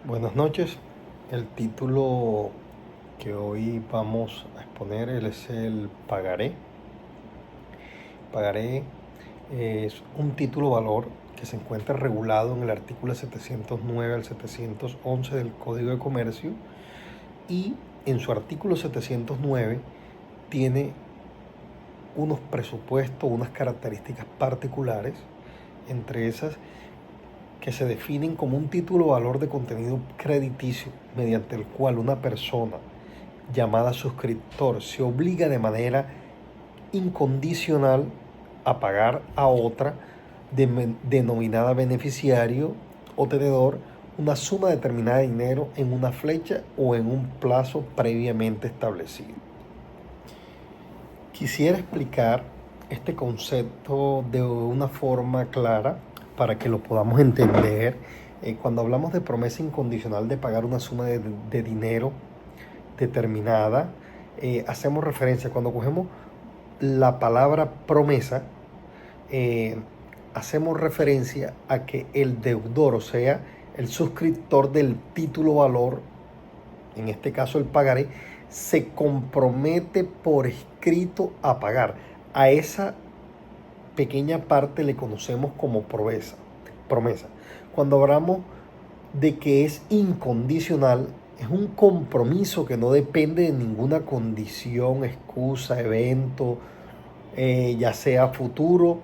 Buenas noches. El título que hoy vamos a exponer es el pagaré. Pagaré es un título valor que se encuentra regulado en el artículo 709 al 711 del Código de Comercio, y en su artículo 709 tiene unos presupuestos, unas características particulares, entre esas que se definen como un título valor de contenido crediticio mediante el cual una persona llamada suscriptor se obliga de manera incondicional a pagar a otra denominada beneficiario o tenedor una suma determinada de dinero en una fecha o en un plazo previamente establecido. Quisiera explicar este concepto de una forma clara para que lo podamos entender. Cuando hablamos de promesa incondicional de pagar una suma de dinero determinada, hacemos referencia, cuando cogemos la palabra promesa, hacemos referencia a que el deudor, o sea, el suscriptor del título valor, en este caso el pagaré, se compromete por escrito a pagar. A esa pequeña parte le conocemos como promesa. Cuando hablamos de que es incondicional, es un compromiso que no depende de ninguna condición, excusa, evento, ya sea futuro,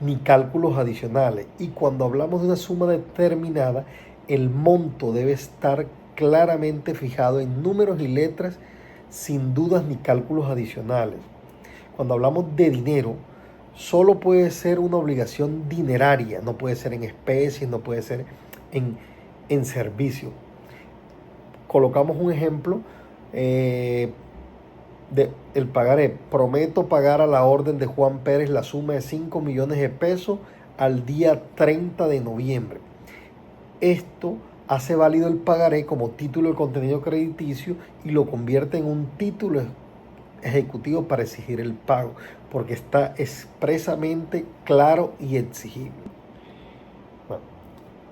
ni cálculos adicionales. Y cuando hablamos de una suma determinada, el monto debe estar claramente fijado en números y letras, sin dudas ni cálculos adicionales. Cuando hablamos de dinero, solo puede ser una obligación dineraria, no puede ser en especies, no puede ser en servicio. Colocamos un ejemplo el pagaré. Prometo pagar a la orden de Juan Pérez la suma de 5 millones de pesos al día 30 de noviembre. Esto hace válido el pagaré como título de contenido crediticio y lo convierte en un título ejecutivo para exigir el pago, porque está expresamente claro y exigible. Bueno,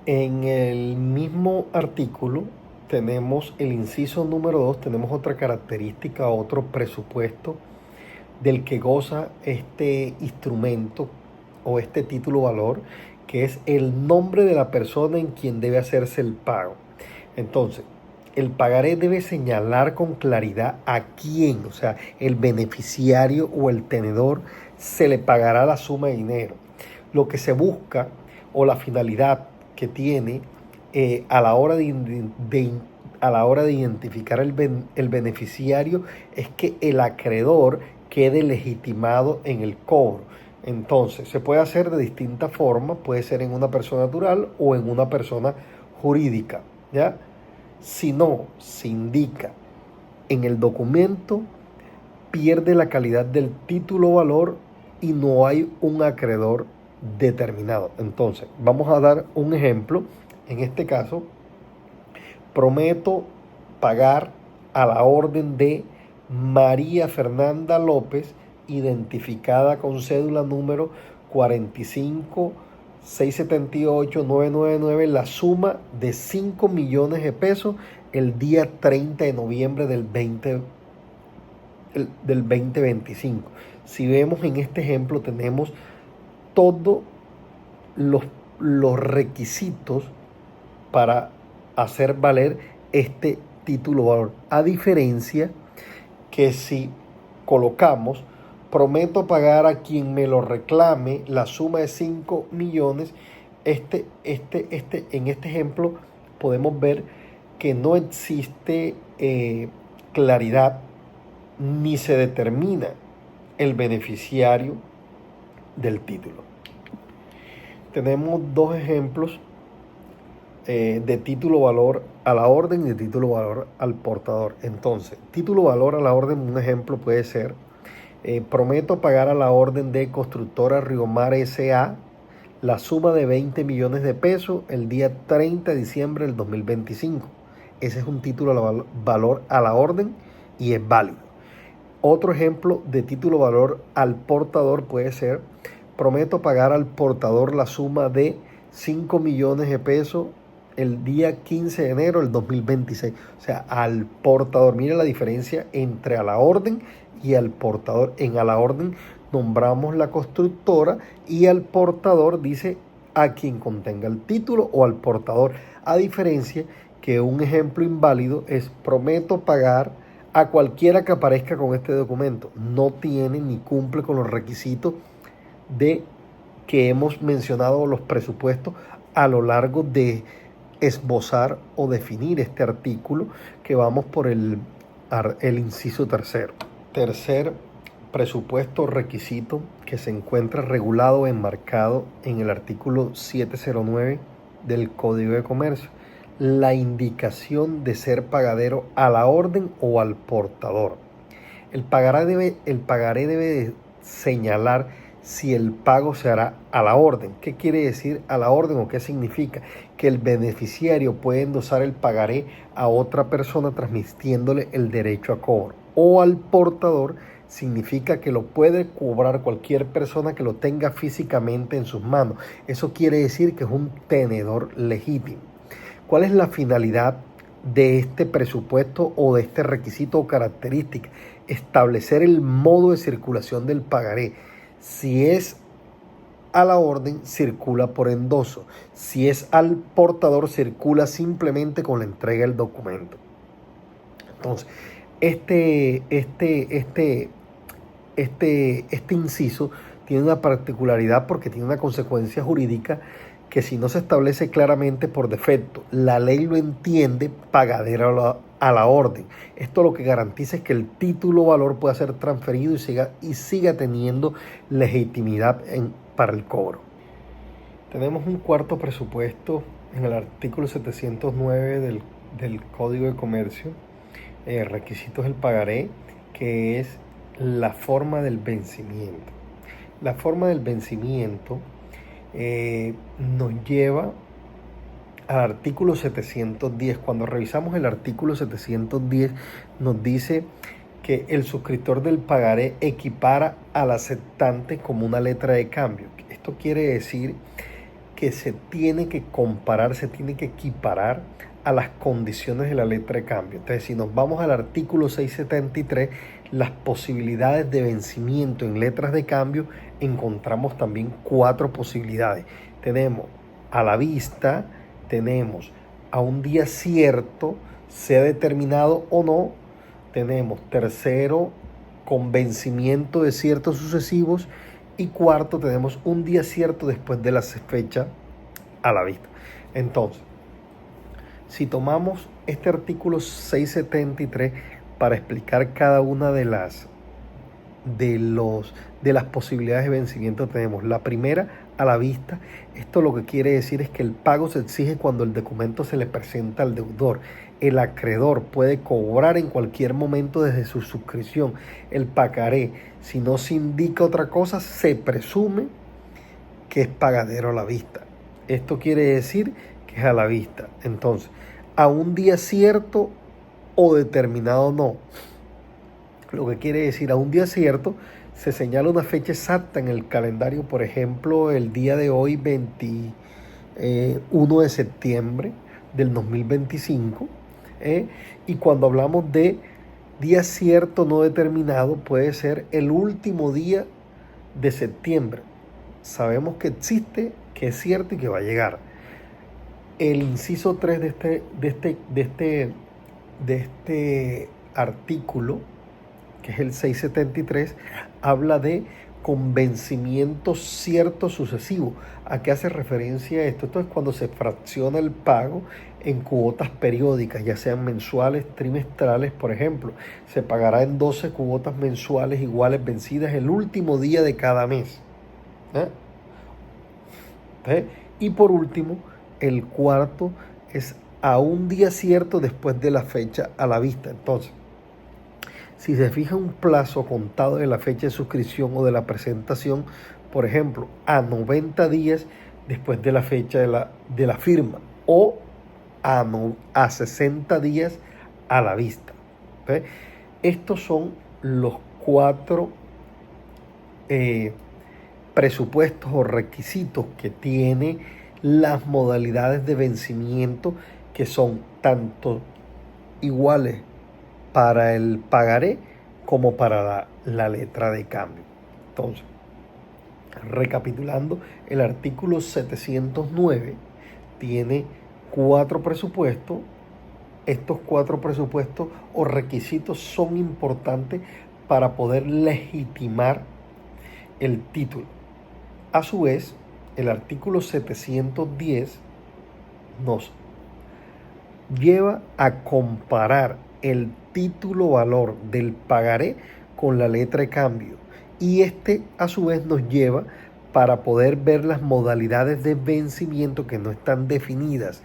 en el mismo artículo tenemos el inciso número 2, tenemos otra característica, otro presupuesto del que goza este instrumento o este título valor, que es el nombre de la persona en quien debe hacerse el pago. Entonces, el pagaré debe señalar con claridad a quién, o sea, el beneficiario o el tenedor, se le pagará la suma de dinero. Lo que se busca o la finalidad que tiene a la hora de identificar el beneficiario es que el acreedor quede legitimado en el cobro. Entonces, se puede hacer de distintas formas, puede ser en una persona natural o en una persona jurídica, ¿ya? Si no se indica en el documento, pierde la calidad del título valor y no hay un acreedor determinado. Entonces, vamos a dar un ejemplo. En este caso, prometo pagar a la orden de María Fernanda López, identificada con cédula número 45-678-999, la suma de 5 millones de pesos el día 30 de noviembre del 2025. Si vemos en este ejemplo, tenemos todos los requisitos para hacer valer este título valor, a diferencia que si colocamos prometo pagar a quien me lo reclame la suma de 5 millones, en este ejemplo podemos ver que no existe claridad ni se determina el beneficiario del título. Tenemos dos ejemplos de título valor a la orden y de título valor al portador. Entonces, título valor a la orden, un ejemplo puede ser prometo pagar a la orden de Constructora Riomar S.A. la suma de 20 millones de pesos el día 30 de diciembre del 2025. Ese es un título valor a la orden y es válido. Otro ejemplo de título valor al portador puede ser prometo pagar al portador la suma de 5 millones de pesos el día 15 de enero del 2026. O sea, al portador. Mira la diferencia entre a la orden y al portador. En a la orden nombramos la constructora y al portador dice a quien contenga el título o al portador. A diferencia que un ejemplo inválido es prometo pagar a cualquiera que aparezca con este documento. No tiene ni cumple con los requisitos de que hemos mencionado los presupuestos a lo largo de esbozar o definir este artículo, que vamos por el inciso tercero. Tercer presupuesto requisito que se encuentra regulado o enmarcado en el artículo 709 del Código de Comercio: la indicación de ser pagadero a la orden o al portador. El pagaré debe señalar si el pago se hará a la orden. ¿Qué quiere decir a la orden o qué significa? Que el beneficiario puede endosar el pagaré a otra persona transmitiéndole el derecho a cobro. O al portador significa que lo puede cobrar cualquier persona que lo tenga físicamente en sus manos. Eso quiere decir que es un tenedor legítimo. ¿Cuál es la finalidad de este presupuesto o de este requisito o característica? Establecer el modo de circulación del pagaré. Si es a la orden, circula por endoso. Si es al portador, circula simplemente con la entrega del documento. Entonces, este inciso tiene una particularidad porque tiene una consecuencia jurídica que, si no se establece claramente por defecto, la ley lo entiende pagadero a la orden. Esto lo que garantiza es que el título o valor pueda ser transferido y siga teniendo legitimidad para el cobro. Tenemos un cuarto presupuesto en el artículo 709 del Código de Comercio, requisitos del pagaré, que es la forma del vencimiento. La forma del vencimiento nos lleva al artículo 710. Cuando revisamos el artículo 710, nos dice que el suscriptor del pagaré equipara al aceptante como una letra de cambio. Esto quiere decir que se tiene que comparar, se tiene que equiparar a las condiciones de la letra de cambio. Entonces, si nos vamos al artículo 673, las posibilidades de vencimiento en letras de cambio, encontramos también 4 posibilidades. Tenemos a la vista, tenemos a un día cierto, sea determinado o no, tenemos tercero, con vencimiento de ciertos sucesivos, y cuarto, tenemos un día cierto después de la fecha a la vista. Entonces, si tomamos este artículo 673 para explicar cada una de las posibilidades de vencimiento, tenemos la primera, a la vista. Esto lo que quiere decir es que el pago se exige cuando el documento se le presenta al deudor. El acreedor puede cobrar en cualquier momento desde su suscripción. El pagaré, si no se indica otra cosa, se presume que es pagadero a la vista. Esto quiere decir que es a la vista. Entonces, a un día cierto o determinado no. Lo que quiere decir, a un día cierto se señala una fecha exacta en el calendario, por ejemplo, el día de hoy, 21 de septiembre del 2025. Y cuando hablamos de día cierto no determinado, puede ser el último día de septiembre. Sabemos que existe, que es cierto y que va a llegar. El inciso 3 de este artículo, que es el 673, habla de convencimiento cierto sucesivo. ¿A qué hace referencia esto? Esto es cuando se fracciona el pago en cuotas periódicas, ya sean mensuales, trimestrales. Por ejemplo, se pagará en 12 cuotas mensuales iguales vencidas el último día de cada mes. Y por último, el cuarto es a un día cierto después de la fecha a la vista. Entonces, si se fija un plazo contado de la fecha de suscripción o de la presentación, por ejemplo, a 90 días después de la fecha de la firma, o a 60 días a la vista. Estos son los 4 presupuestos o requisitos que tiene las modalidades de vencimiento que son tanto iguales para el pagaré como para la letra de cambio. Entonces, recapitulando, el artículo 709 tiene 4 presupuestos. Estos 4 presupuestos o requisitos son importantes para poder legitimar el título. A su vez, el artículo 710 nos lleva a comparar el título valor del pagaré con la letra de cambio, y a su vez nos lleva para poder ver las modalidades de vencimiento que no están definidas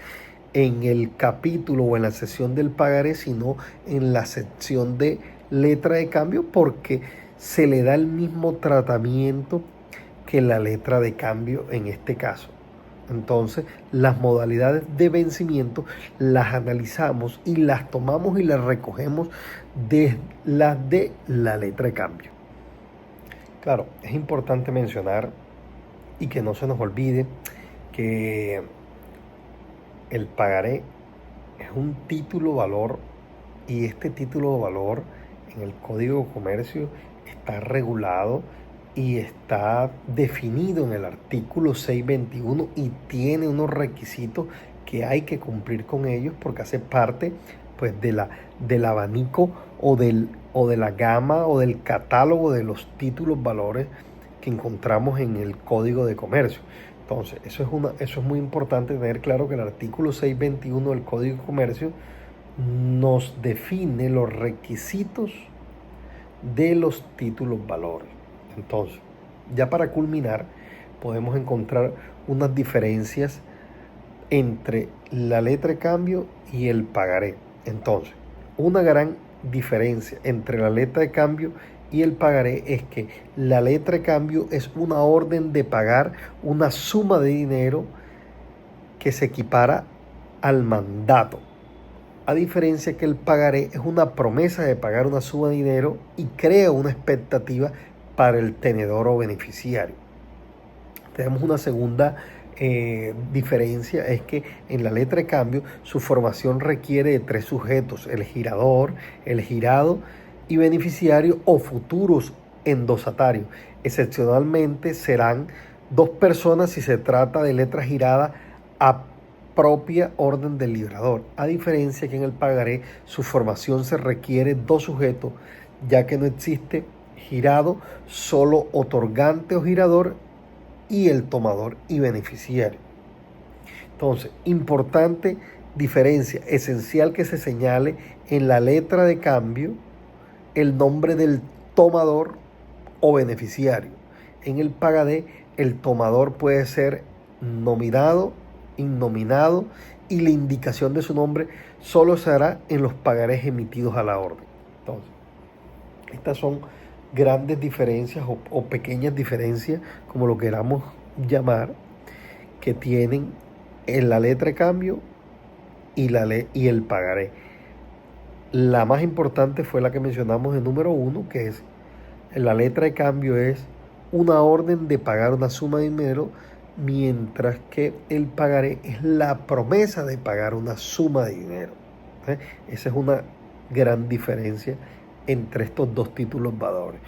en el capítulo o en la sección del pagaré, sino en la sección de letra de cambio, porque se le da el mismo tratamiento que la letra de cambio en este caso. Entonces, las modalidades de vencimiento las analizamos y las tomamos y las recogemos de las de la letra de cambio. Claro, es importante mencionar y que no se nos olvide que el pagaré es un título valor, y este título de valor en el Código de Comercio está regulado y está definido en el artículo 621 y tiene unos requisitos que hay que cumplir con ellos porque hace parte pues del abanico o de la gama o del catálogo de los títulos valores que encontramos en el Código de Comercio. Entonces, eso es muy importante tener claro, que el artículo 621 del Código de Comercio nos define los requisitos de los títulos valores. Entonces, ya para culminar, podemos encontrar unas diferencias entre la letra de cambio y el pagaré. Entonces, una gran diferencia entre la letra de cambio y el pagaré es que la letra de cambio es una orden de pagar una suma de dinero que se equipara al mandato, a diferencia que el pagaré es una promesa de pagar una suma de dinero y crea una expectativa para el tenedor o beneficiario. Tenemos una segunda diferencia, es que en la letra de cambio su formación requiere de 3 sujetos: el girador, el girado y beneficiario o futuros endosatarios. Excepcionalmente serán 2 personas si se trata de letra girada a propia orden del librador, a diferencia que en el pagaré su formación se requiere 2 sujetos, ya que no existe girado, solo otorgante o girador y el tomador y beneficiario. Entonces, importante diferencia, esencial que se señale en la letra de cambio el nombre del tomador o beneficiario. En el pagaré, el tomador puede ser nominado, innominado, y la indicación de su nombre solo se hará en los pagarés emitidos a la orden. Entonces, estas son grandes diferencias o pequeñas diferencias, como lo queramos llamar, que tienen en la letra de cambio y el pagaré. La más importante fue la que mencionamos en número 1, que es la letra de cambio es una orden de pagar una suma de dinero, mientras que el pagaré es la promesa de pagar una suma de dinero. Esa es una gran diferencia entre estos 2 títulos valores.